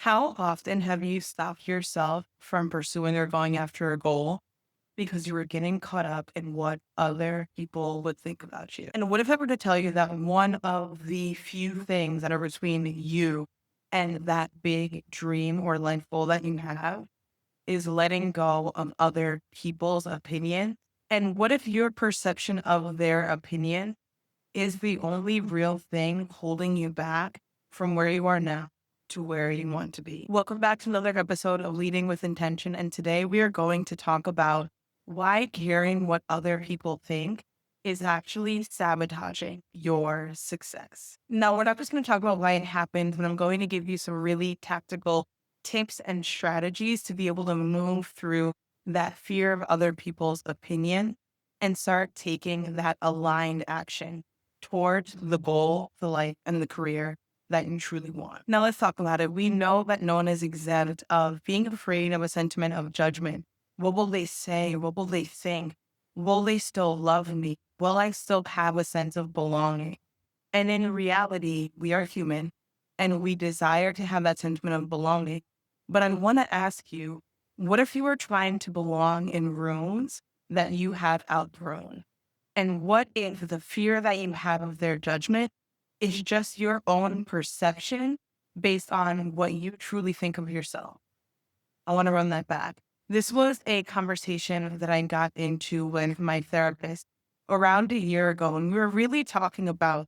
How often have you stopped yourself from pursuing or going after a goal because you were getting caught up in what other people would think about you? And what if I were to tell you that one of the few things that are between you and that big dream or life goal that you have is letting go of other people's opinion? And what if your perception of their opinion is the only real thing holding you back from where you are now to where you want to be? Welcome back to another episode of Leading with Intention. And today we are going to talk about why caring what other people think is actually sabotaging your success. Now, we're not just going to talk about why it happens, but I'm going to give you some really tactical tips and strategies to be able to move through that fear of other people's opinion and start taking that aligned action towards the goal, the life, and the career that you truly want. Now, let's talk about it. We know that no one is exempt of being afraid of a sentiment of judgment. What will they say? What will they think? Will they still love me? Will I still have a sense of belonging? And in reality, we are human and we desire to have that sentiment of belonging. But I want to ask you, what if you were trying to belong in rooms that you have outgrown? And what if the fear that you have of their judgment is just your own perception based on what you truly think of yourself? I want to run that back. This was a conversation that I got into with my therapist around a year ago. And we were really talking about,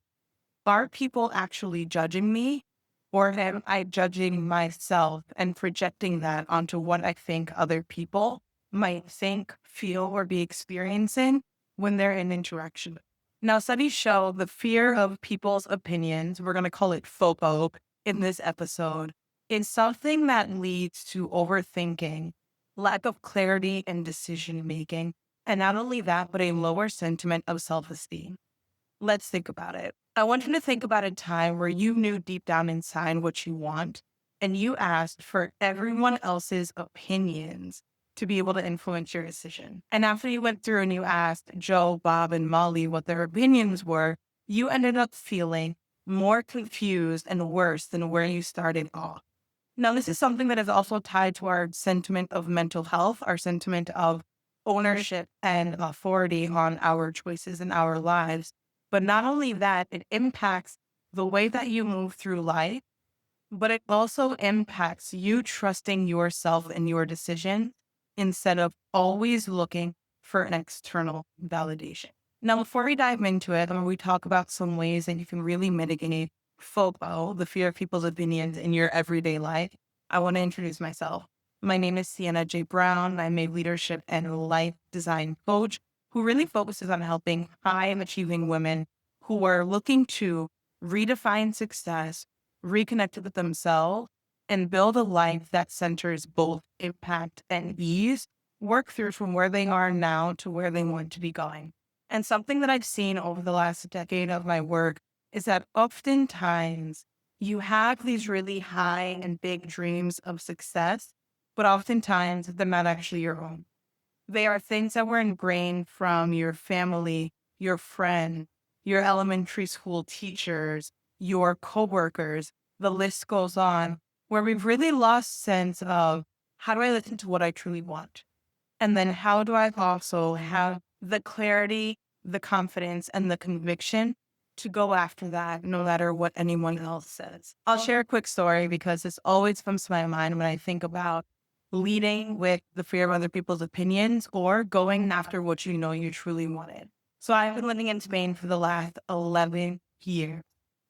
are people actually judging me, or am I judging myself and projecting that onto what I think other people might think, feel, or be experiencing when they're in interaction? Now, studies show the fear of people's opinions, we're going to call it FOPO in this episode, is something that leads to overthinking, lack of clarity and decision making, and not only that, but a lower sentiment of self esteem. Let's think about it. I want you to think about a time where you knew deep down inside what you want and you asked for everyone else's opinions to be able to influence your decision. And after you went through and you asked Joe, Bob, and Molly what their opinions were, you ended up feeling more confused and worse than where you started off. Now, this is something that is also tied to our sentiment of mental health, our sentiment of ownership and authority on our choices and our lives. But not only that, it impacts the way that you move through life, but it also impacts you trusting yourself and your decision instead of always looking for an external validation. Now, before we dive into it, we talk about some ways that you can really mitigate FOPO, the fear of people's opinions in your everyday life. I want to introduce myself. My name is Sienna J. Brown. I'm a leadership and life design coach who really focuses on helping high achieving women who are looking to redefine success, reconnect with themselves, and build a life that centers both impact and ease, work through from where they are now to where they want to be going. And something that I've seen over the last decade of my work is that oftentimes you have these really high and big dreams of success, but oftentimes they're not actually your own. They are things that were ingrained from your family, your friend, your elementary school teachers, your coworkers. The list goes on, where we've really lost sense of, how do I listen to what I truly want? And then how do I also have the clarity, the confidence, and the conviction to go after that no matter what anyone else says? I'll share a quick story because this always comes to my mind when I think about leading with the fear of other people's opinions or going after what you know you truly wanted. So I've been living in Spain for the last 11 years.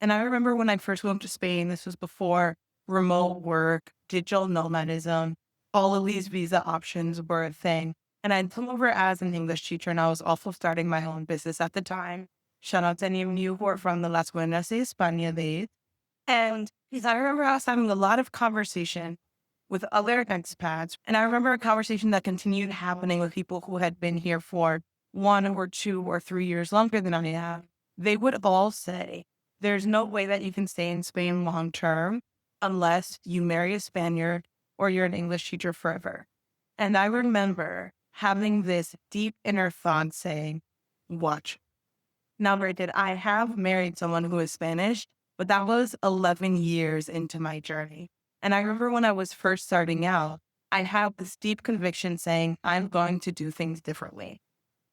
And I remember when I first moved to Spain, this was before remote work, digital nomadism, all of these visa options were a thing. And I'd come over as an English teacher, and I was also starting my own business at the time. Shout out to any of you who are from the Las Buenas de España days. And I remember I was having a lot of conversation with other expats. And I remember a conversation that continued happening with people who had been here for 1 or 2 or 3 years longer than I have. They would all say, there's no way that you can stay in Spain long term unless you marry a Spaniard or you're an English teacher forever. And I remember having this deep inner thought saying, watch. Now, granted, I have married someone who is Spanish, but that was 11 years into my journey. And I remember when I was first starting out, I had this deep conviction saying, I'm going to do things differently.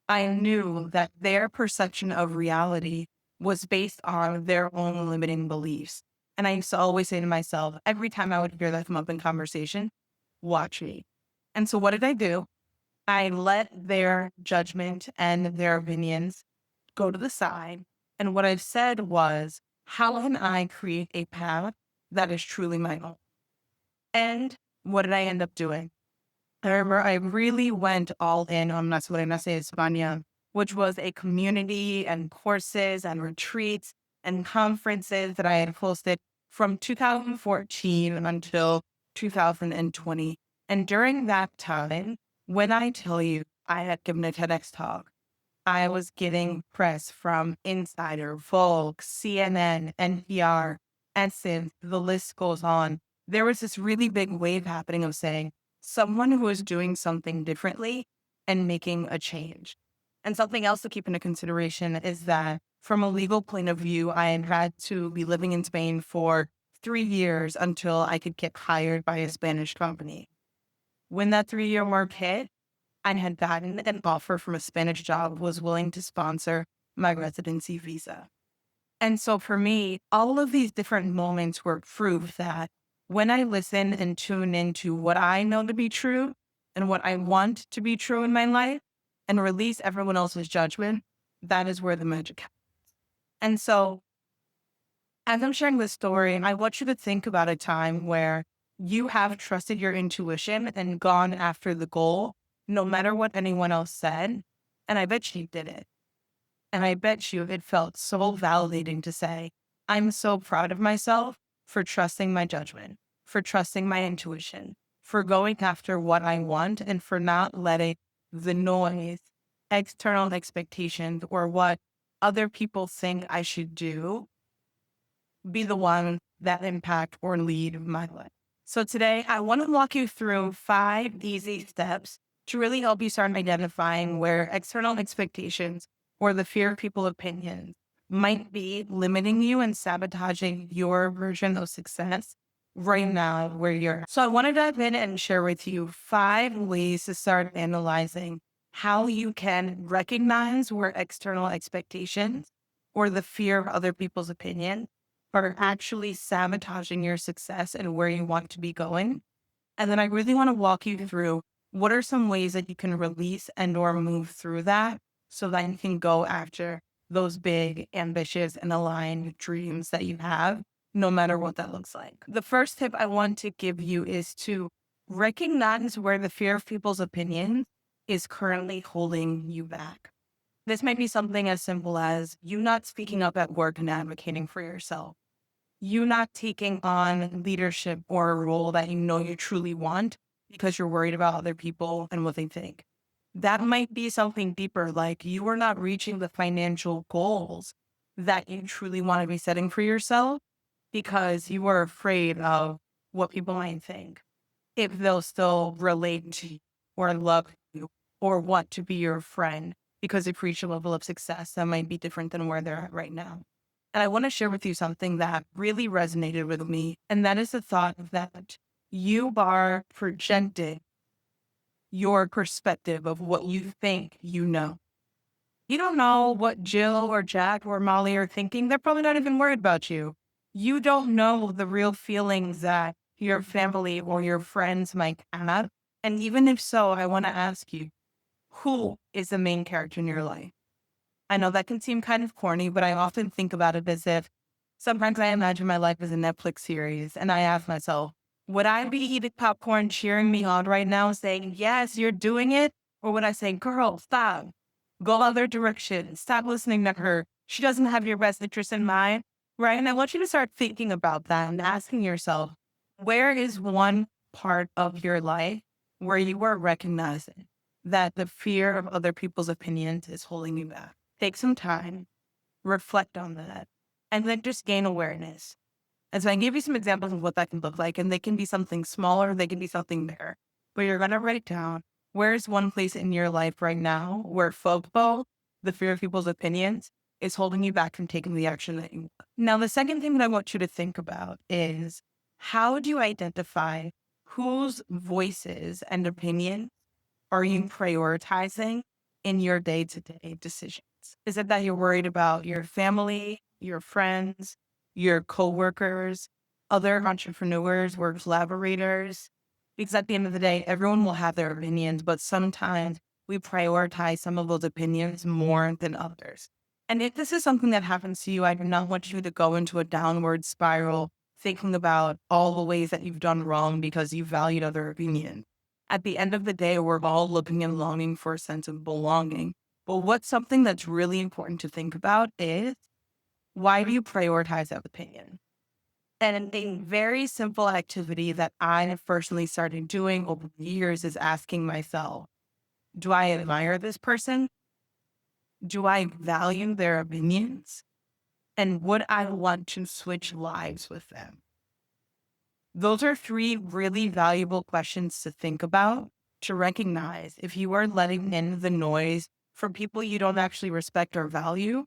I knew that their perception of reality was based on their own limiting beliefs. And I used to always say to myself, every time I would hear that come up in conversation, watch me. And so what did I do? I let their judgment and their opinions go to the side. And what I've said was, how can I create a path that is truly my own? And what did I end up doing? I remember I really went all in on Las Buenas de España, which was a community and courses and retreats and conferences that I had hosted from 2014 until 2020. And during that time, when I tell you I had given a TEDx talk, I was getting press from Insider, Vogue, CNN, NPR, Essence, the list goes on. There was this really big wave happening of saying someone who is doing something differently and making a change. And something else to keep into consideration is that from a legal point of view, I had to be living in Spain for 3 years until I could get hired by a Spanish company. When that 3-year mark hit, I had gotten an offer from a Spanish job was willing to sponsor my residency visa. And so for me, all of these different moments were proof that when I listen and tune into what I know to be true and what I want to be true in my life and release everyone else's judgment, that is where the magic happens. And so as I'm sharing this story, I want you to think about a time where you have trusted your intuition and gone after the goal, no matter what anyone else said. And I bet you did it. And I bet you it felt so validating to say, I'm so proud of myself for trusting my judgment, for trusting my intuition, for going after what I want, and for not letting the noise, external expectations, or what other people think I should do be the one that impact or lead my life. So today I want to walk you through 5 easy steps to really help you start identifying where external expectations or the fear of people's opinions might be limiting you and sabotaging your version of success right now where you're at. So I want to dive in and share with you 5 ways to start analyzing how you can recognize where external expectations or the fear of other people's opinion are actually sabotaging your success and where you want to be going. And then I really want to walk you through what are some ways that you can release and or move through that so that you can go after those big, ambitious, and aligned dreams that you have, no matter what that looks like. The first tip I want to give you is to recognize where the fear of people's opinions is currently holding you back. This might be something as simple as you not speaking up at work and advocating for yourself, you not taking on leadership or a role that you know you truly want because you're worried about other people and what they think. That might be something deeper, like you are not reaching the financial goals that you truly want to be setting for yourself because you are afraid of what people might think, if they'll still relate to you or love you or want to be your friend because they've reached a level of success that might be different than where they're at right now. And I want to share with you something that really resonated with me. And that is the thought that you are projecting your perspective of what you think you know. You don't know what Jill or Jack or Molly are thinking. They're probably not even worried about you. You don't know the real feelings that your family or your friends might have. And even if so, I want to ask you, who is the main character in your life? I know that can seem kind of corny, but I often think about it as if sometimes I imagine my life as a Netflix series and I ask myself, would I be eating popcorn, cheering me on right now, saying, yes, you're doing it? Or would I say, girl, stop, go other direction, stop listening to her. She doesn't have your best interest in mind, right? And I want you to start thinking about that and asking yourself, where is one part of your life where you are recognizing that the fear of other people's opinions is holding you back? Take some time, reflect on that, and then just gain awareness. And so I give you some examples of what that can look like, and they can be something smaller, they can be something bigger. But you're going to write down, where's one place in your life right now where FOPO, the fear of people's opinions, is holding you back from taking the action that you want. Now, the second thing that I want you to think about is How do you identify whose voices and opinions are you prioritizing in your day-to-day decisions? Is it that you're worried about your family, your friends, your coworkers, other entrepreneurs, work collaborators? Because at the end of the day, everyone will have their opinions, but sometimes we prioritize some of those opinions more than others. And if this is something that happens to you, I do not want you to go into a downward spiral thinking about all the ways that you've done wrong because you valued other opinions. At the end of the day, we're all looking and longing for a sense of belonging. But what's something that's really important to think about is, why do you prioritize that opinion? And a very simple activity that I have personally started doing over the years is asking myself, do I admire this person? Do I value their opinions? And would I want to switch lives with them? Those are three really valuable questions to think about, to recognize if you are letting in the noise from people you don't actually respect or value,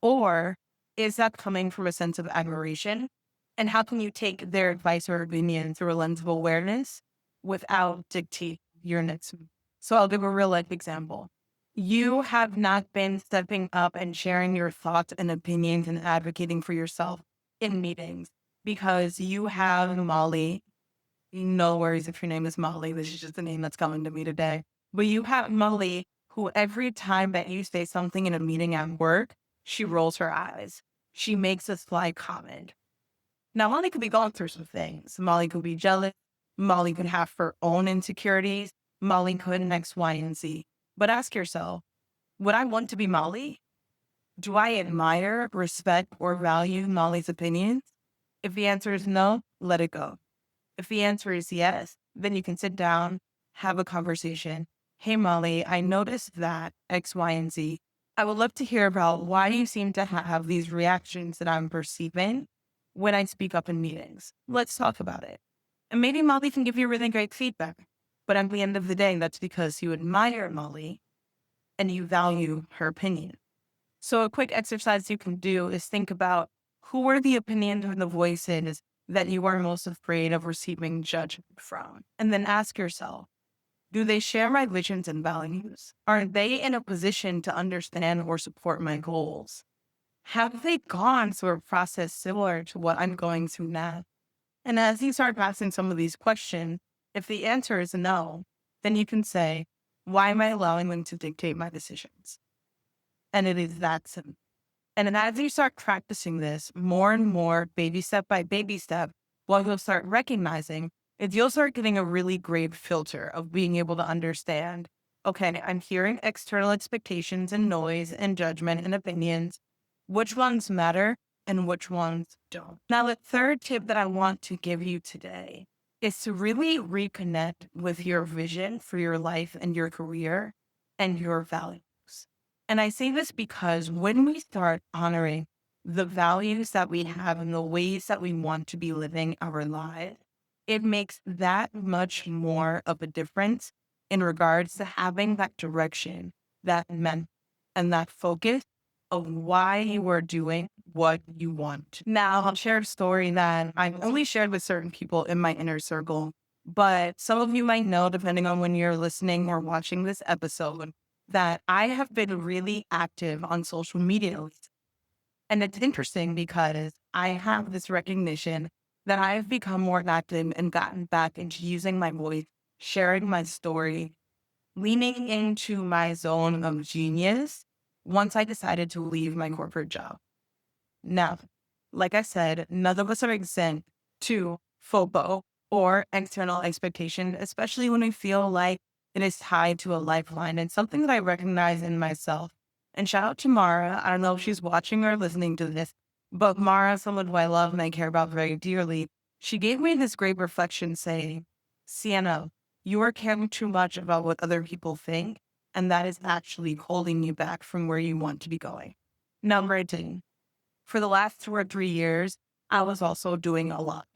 or is that coming from a sense of admiration? And how can you take their advice or opinion through a lens of awareness without dictating your next move? So I'll give a real life example. You have not been stepping up and sharing your thoughts and opinions and advocating for yourself in meetings because you have Molly. No worries if your name is Molly. This is just the name that's coming to me today. But you have Molly, who every time that you say something in a meeting at work, she rolls her eyes. She makes a sly comment. Now, Molly could be going through some things. Molly could be jealous. Molly could have her own insecurities. Molly could X, Y, and Z. But ask yourself, would I want to be Molly? Do I admire, respect, or value Molly's opinions? If the answer is no, let it go. If the answer is yes, then you can sit down, have a conversation. Hey, Molly, I noticed that X, Y, and Z. I would love to hear about why you seem to have these reactions that I'm perceiving when I speak up in meetings. Let's talk about it. And maybe Molly can give you really great feedback. But at the end of the day, that's because you admire Molly and you value her opinion. So a quick exercise you can do is think about, who are the opinions and the voices that you are most afraid of receiving judgment from? And then ask yourself, do they share my visions and values? Are they in a position to understand or support my goals? Have they gone through a process similar to what I'm going through now? And as you start asking some of these questions, if the answer is no, then you can say, why am I allowing them to dictate my decisions? And it is that simple. And then as you start practicing this more and more, baby step by baby step, what you'll start recognizing is you'll start getting a really great filter of being able to understand, okay, I'm hearing external expectations and noise and judgment and opinions. Which ones matter and which ones don't? Now, the third tip that I want to give you today is to really reconnect with your vision for your life and your career and your values. And I say this because when we start honoring the values that we have and the ways that we want to be living our lives, it makes that much more of a difference in regards to having that direction, that meant, and that focus of why you are doing what you want. Now, I'll share a story that I've only shared with certain people in my inner circle, but some of you might know, depending on when you're listening or watching this episode, that I have been really active on social media lately. And it's interesting because I have this recognition that I've become more active and gotten back into using my voice, sharing my story, leaning into my zone of genius once I decided to leave my corporate job. Now, like I said, none of us are exempt to FOPO or external expectation, especially when we feel like it is tied to a lifeline. And something that I recognize in myself. And shout out to Mara. I don't know if she's watching or listening to this, but Mara, someone who I love and I care about very dearly, she gave me this great reflection saying, Sienna, you are caring too much about what other people think, and that is actually holding you back from where you want to be going. Number 10. For the last 2 or 3 years, I was also doing a lot.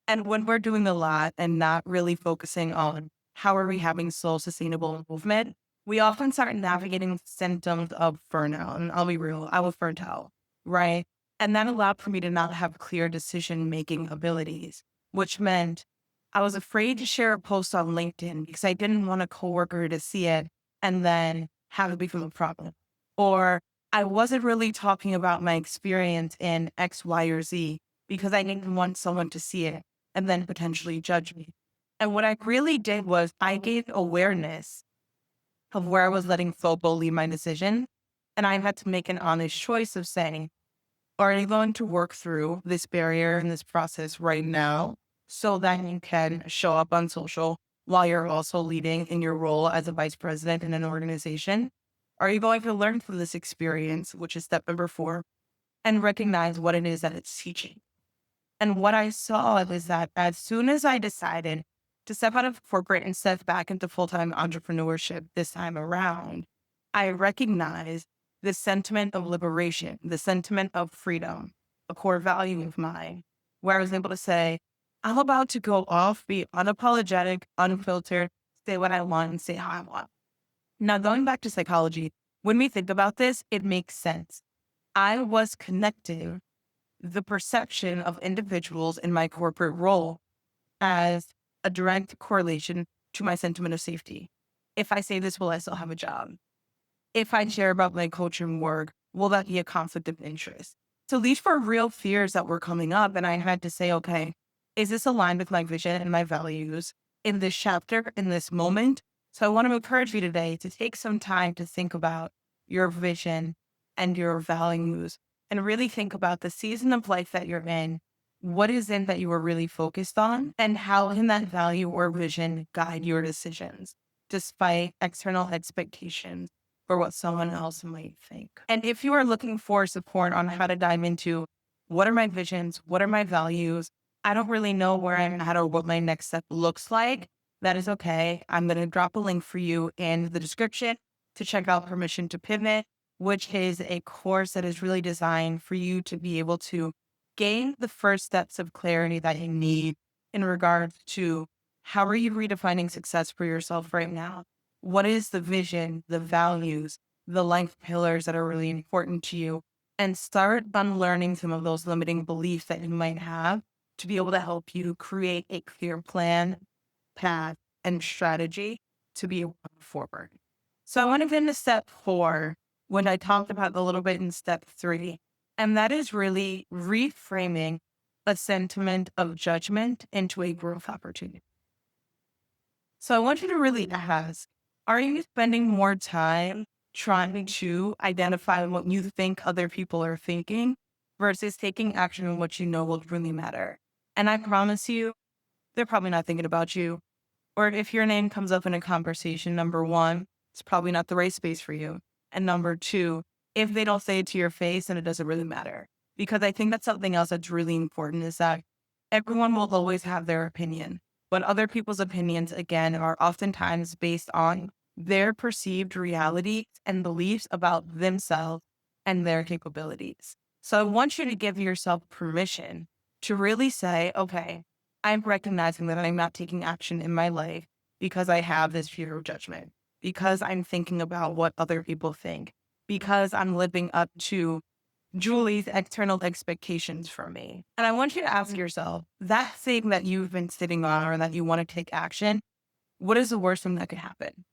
And when we're doing a lot and not really focusing on how are we having slow, sustainable movement, we often start navigating symptoms of burnout. And I'll be real, I was burnt out, right? And that allowed for me to not have clear decision-making abilities. which meant I was afraid to share a post on LinkedIn because I didn't want a coworker to see it and then have it become a problem. Or I wasn't really talking about my experience in X, Y, or Z because I didn't want someone to see it and then potentially judge me. And what I really did was I gained awareness of where I was letting FOPO lead my decision. And I had to make an honest choice of saying, are you going to work through this barrier and this process right now so that you can show up on social while you're also leading in your role as a vice president in an organization? Are you going to learn from this experience, which is step number 4, and recognize what it is that it's teaching? And what I saw was that as soon as I decided to step out of corporate and step back into full time entrepreneurship this time around, I recognized the sentiment of liberation, the sentiment of freedom, a core value of mine, where I was able to say, I'm about to go off, be unapologetic, unfiltered, say what I want and say how I want. Now, going back to psychology, when we think about this, it makes sense. I was connecting the perception of individuals in my corporate role as a direct correlation to my sentiment of safety. If I say this, will I still have a job? If I share about my coaching work, will that be a conflict of interest? So these were real fears that were coming up. And I had to say, okay, is this aligned with my vision and my values in this chapter, in this moment? So I want to encourage you today to take some time to think about your vision and your values and really think about the season of life that you're in. What is it that you are really focused on? And how can that value or vision guide your decisions despite external expectations or what someone else might think? And if you are looking for support on how to dive into what are my visions, what are my values, I don't really know where I'm at or what my next step looks like, that is okay. I'm going to drop a link for you in the description to check out Permission to Pivot, which is a course that is really designed for you to be able to gain the first steps of clarity that you need in regards to how are you redefining success for yourself right now? What is the vision, the values, the life pillars that are really important to you? And start unlearning some of those limiting beliefs that you might have to be able to help you create a clear plan, path, and strategy to be able to move forward. So I want to get into step 4 when I talked about a little bit in step 3, and that is really reframing a sentiment of judgment into a growth opportunity. So I want you to really ask, are you spending more time trying to identify what you think other people are thinking versus taking action on what you know will really matter? And I promise you, they're probably not thinking about you. Or if your name comes up in a conversation, number 1, it's probably not the right space for you. And number 2, if they don't say it to your face, then it doesn't really matter. Because I think that's something else that's really important is that everyone will always have their opinion. But other people's opinions, again, are oftentimes based on their perceived realities and beliefs about themselves and their capabilities. So I want you to give yourself permission to really say, okay, I'm recognizing that I'm not taking action in my life because I have this fear of judgment, because I'm thinking about what other people think, because I'm living up to Julie's external expectations from me. And I want you to ask yourself that thing that you've been sitting on or that you want to take action, what is the worst thing that could happen?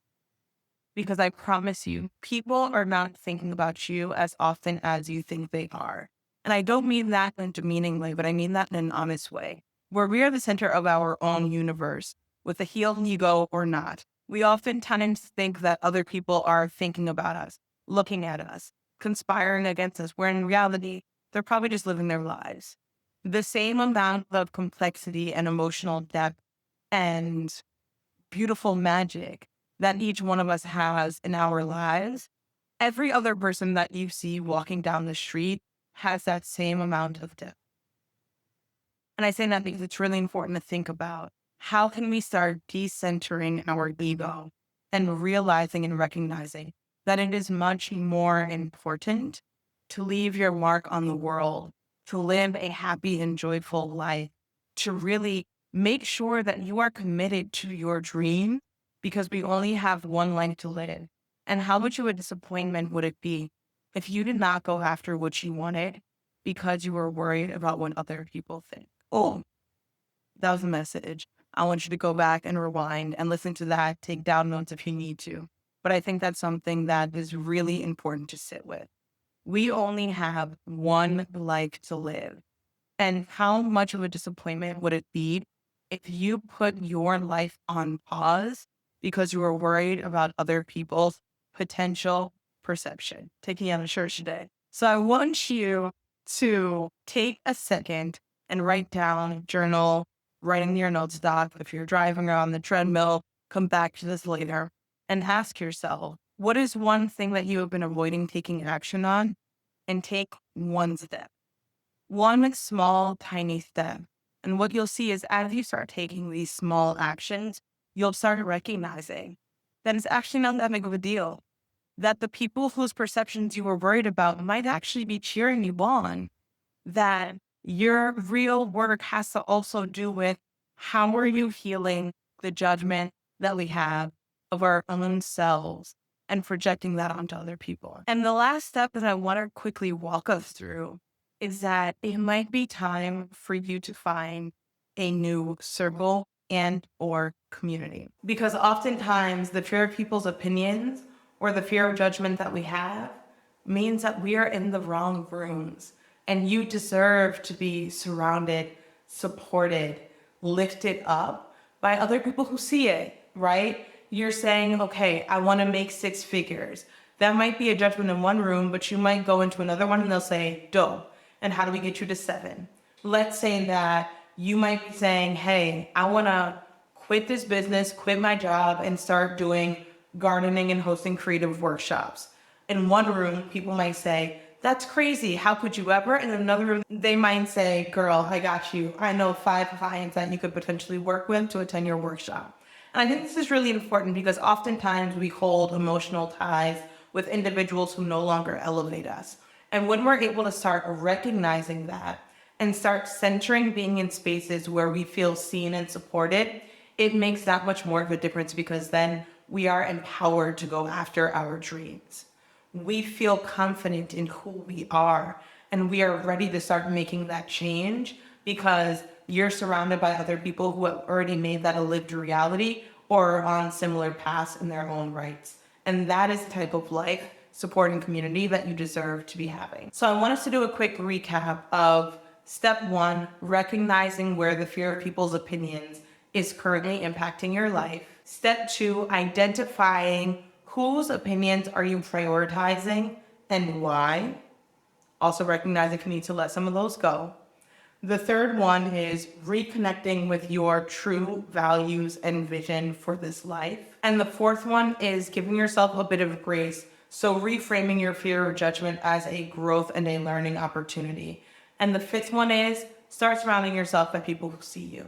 Because I promise you, people are not thinking about you as often as you think they are. And I don't mean that in a demeaning way, but I mean that in an honest way, where we are the center of our own universe, with a healed ego or not. We oftentimes think that other people are thinking about us, looking at us, conspiring against us, where in reality, they're probably just living their lives. The same amount of complexity and emotional depth and beautiful magic that each one of us has in our lives, every other person that you see walking down the street has that same amount of depth. And I say that because it's really important to think about how can we start decentering our ego and realizing and recognizing that it is much more important to leave your mark on the world, to live a happy and joyful life, to really make sure that you are committed to your dream because we only have one life to live. And how much of a disappointment would it be if you did not go after what you wanted because you were worried about what other people think? Oh, that was a message. I want you to go back and rewind and listen to that, take down notes if you need to. But I think that's something that is really important to sit with. We only have one life to live. And how much of a disappointment would it be if you put your life on pause because you were worried about other people's potential perception? Taking out a church today. So I want you to take a second and write down, journal, write in your notes doc. If you're driving or on the treadmill, come back to this later and ask yourself, what is one thing that you have been avoiding taking action on? And take one step. One small, tiny step. And what you'll see is as you start taking these small actions, you'll start recognizing that it's actually not that big of a deal. That the people whose perceptions you were worried about might actually be cheering you on. That your real work has to also do with how are you healing the judgment that we have of our own selves and projecting that onto other people. And the last step that I want to quickly walk us through is that it might be time for you to find a new circle and or community. Because oftentimes the fear of people's opinions or the fear of judgment that we have means that we are in the wrong rooms. And you deserve to be surrounded, supported, lifted up by other people who see it, right? You're saying, okay, I want to make 6 figures. That might be a judgment in one room, but you might go into another one and they'll say, dope. And how do we get you to 7? Let's say that you might be saying, hey, I want to quit this business, quit my job, and start doing gardening and hosting creative workshops. In one room, people might say, that's crazy. How could you ever? In another room, they might say, girl, I got you. I know 5 clients that you could potentially work with to attend your workshop. And I think this is really important because oftentimes we hold emotional ties with individuals who no longer elevate us. And when we're able to start recognizing that and start centering being in spaces where we feel seen and supported, it makes that much more of a difference because then we are empowered to go after our dreams. We feel confident in who we are and we are ready to start making that change because you're surrounded by other people who have already made that a lived reality or are on similar paths in their own rights. And that is the type of life, support, and community that you deserve to be having. So I want us to do a quick recap of step 1, recognizing where the fear of people's opinions is currently impacting your life. Step 2, identifying whose opinions are you prioritizing and why. Also recognizing if you need to let some of those go. The third one is reconnecting with your true values and vision for this life. And the fourth one is giving yourself a bit of grace. So reframing your fear of judgment as a growth and a learning opportunity. And the fifth one is start surrounding yourself by people who see you,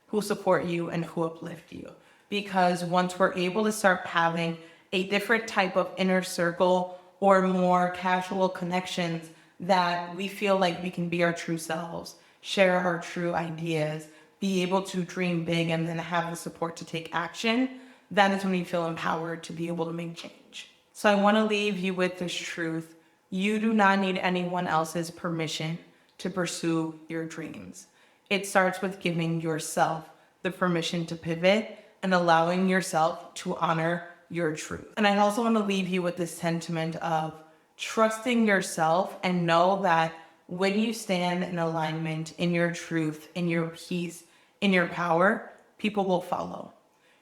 who support you, and who uplift you. Because once we're able to start having a different type of inner circle or more casual connections that we feel like we can be our true selves, share our true ideas, be able to dream big, and then have the support to take action, that is when you feel empowered to be able to make change. So I want to leave you with this truth. You do not need anyone else's permission to pursue your dreams. It starts with giving yourself the permission to pivot and allowing yourself to honor your truth. And I also want to leave you with this sentiment of trusting yourself and know that when you stand in alignment, in your truth, in your peace, in your power, people will follow.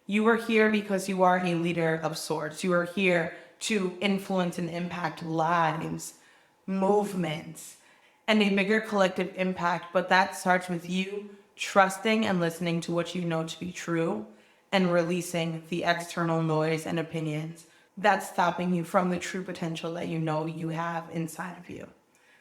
You are here because you are a leader of sorts. You are here to influence and impact lives, movements, and a bigger collective impact. But that starts with you trusting and listening to what you know to be true and releasing the external noise and opinions that's stopping you from the true potential that you know you have inside of you.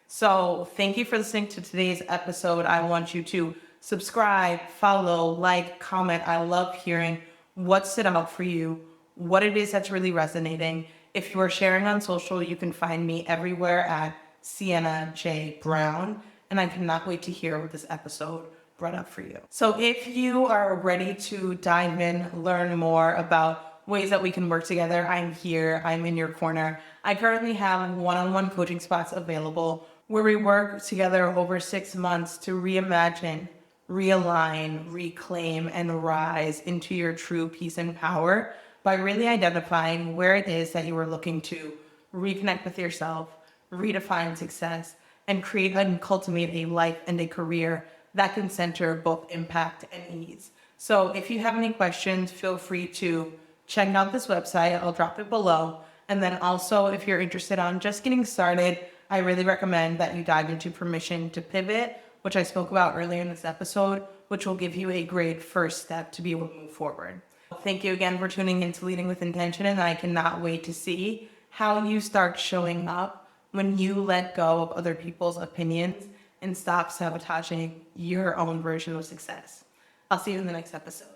So thank you for listening to today's episode. I want you to subscribe, follow, like, comment. I love hearing what stood out for you, what it is that's really resonating. If you are sharing on social, you can find me everywhere at Sienna J. Brown. And I cannot wait to hear what this episode brought up for you. So if you are ready to dive in, learn more about ways that we can work together, I'm here. I'm in your corner. I currently have one-on-one coaching spots available where we work together over 6 months to reimagine, realign, reclaim, and rise into your true peace and power by really identifying where it is that you are looking to reconnect with yourself, redefine success, and create and cultivate a life and a career that can center both impact and ease. So if you have any questions, feel free to check out this website. I'll drop it below. And then also, if you're interested on just getting started, I really recommend that you dive into Permission to Pivot, which I spoke about earlier in this episode, which will give you a great first step to be able to move forward. Thank you again for tuning in to Leading with Intention, and I cannot wait to see how you start showing up when you let go of other people's opinions and stop sabotaging your own version of success. I'll see you in the next episode.